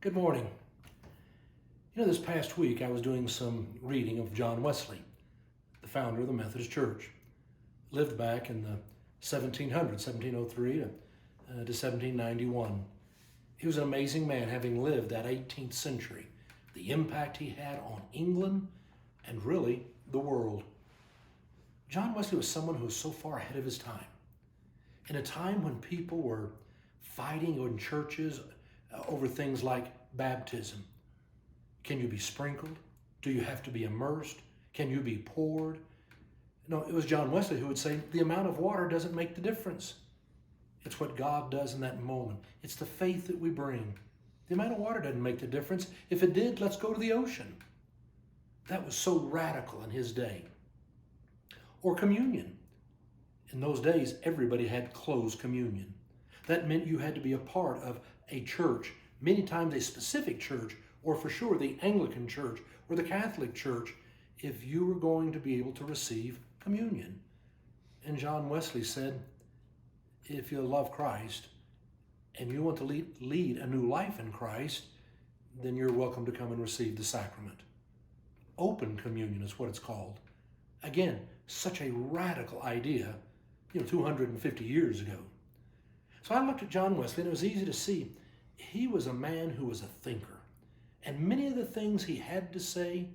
Good morning. This past week I was doing some reading of John Wesley, the founder of the Methodist Church. Lived back in the 1703 to 1791. He was an amazing man, having lived that 18th century, the impact he had on England and really the world. John Wesley was someone who was so far ahead of his time. In a time when people were fighting in churches over things like baptism. Can you be sprinkled? Do you have to be immersed? Can you be poured? No, it was John Wesley who would say the amount of water doesn't make the difference. It's what God does in that moment. It's the faith that we bring. The amount of water doesn't make the difference. If it did, let's go to the ocean. That was so radical in his day. Or communion. In those days, everybody had closed communion. That meant you had to be a part of a church, many times a specific church, or for sure the Anglican Church or the Catholic Church, if you were going to be able to receive communion. And John Wesley said, if you love Christ and you want to lead a new life in Christ, then you're welcome to come and receive the sacrament. Open communion is what it's called. Again, such a radical idea, 250 years ago. So I looked at John Wesley, and it was easy to see he was a man who was a thinker. And many of the things he had to say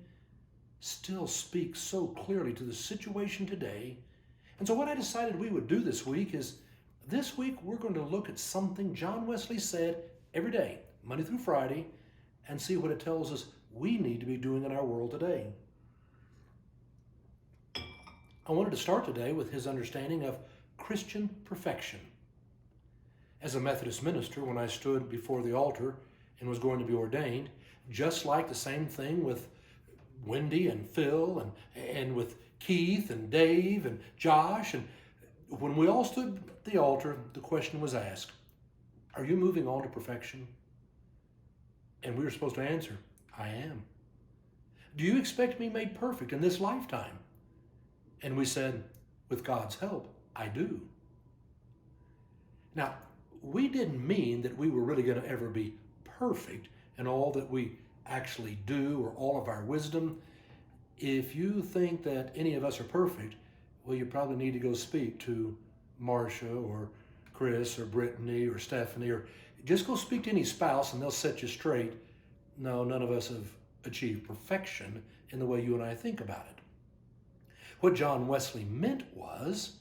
still speak so clearly to the situation today. And so what I decided we would do this week is, this week we're going to look at something John Wesley said every day, Monday through Friday, and see what it tells us we need to be doing in our world today. I wanted to start today with his understanding of Christian perfection. As a Methodist minister, when I stood before the altar and was going to be ordained, just like the same thing with Wendy and Phil and with Keith and Dave and Josh, and when we all stood at the altar, the question was asked, are you moving on to perfection? And we were supposed to answer, I am. Do you expect me made perfect in this lifetime? And we said, with God's help, I do. Now, we didn't mean that we were really going to ever be perfect in all that we actually do or all of our wisdom. If you think that any of us are perfect, well, you probably need to go speak to Marcia or Chris or Brittany or Stephanie, or just go speak to any spouse and they'll set you straight. No, none of us have achieved perfection in the way you and I think about it. What John Wesley meant was,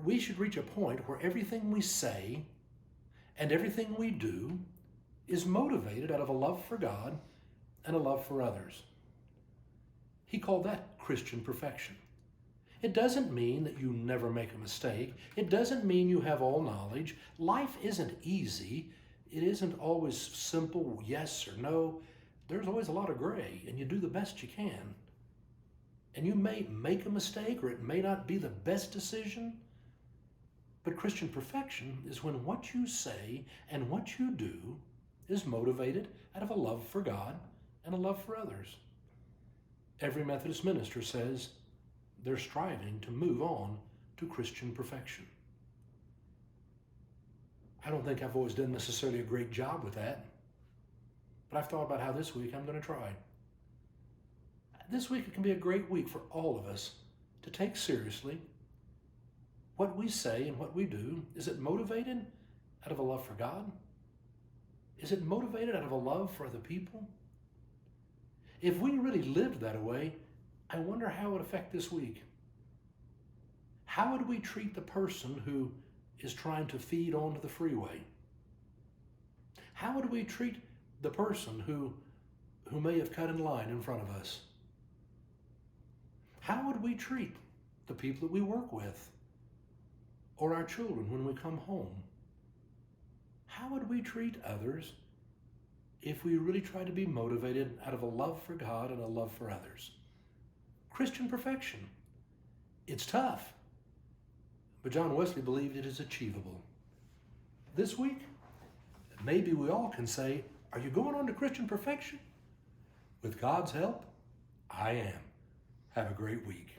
we should reach a point where everything we say and everything we do is motivated out of a love for God and a love for others. He called that Christian perfection. It doesn't mean that you never make a mistake. It doesn't mean you have all knowledge. Life isn't easy. It isn't always simple yes or no. There's always a lot of gray, and you do the best you can. And you may make a mistake, or it may not be the best decision. But Christian perfection is when what you say and what you do is motivated out of a love for God and a love for others. Every Methodist minister says they're striving to move on to Christian perfection. I don't think I've always done necessarily a great job with that, but I've thought about how this week I'm going to try. This week it can be a great week for all of us to take seriously what we say and what we do. Is it motivated out of a love for God? Is it motivated out of a love for other people? If we really lived that way, I wonder how it would affect this week. How would we treat the person who is trying to feed onto the freeway? How would we treat the person who may have cut in line in front of us? How would we treat the people that we work with? Or our children when we come home? How would we treat others if we really try to be motivated out of a love for God and a love for others? Christian perfection. It's tough, but John Wesley believed it is achievable. This week, maybe we all can say, are you going on to Christian perfection? With God's help, I am. Have a great week.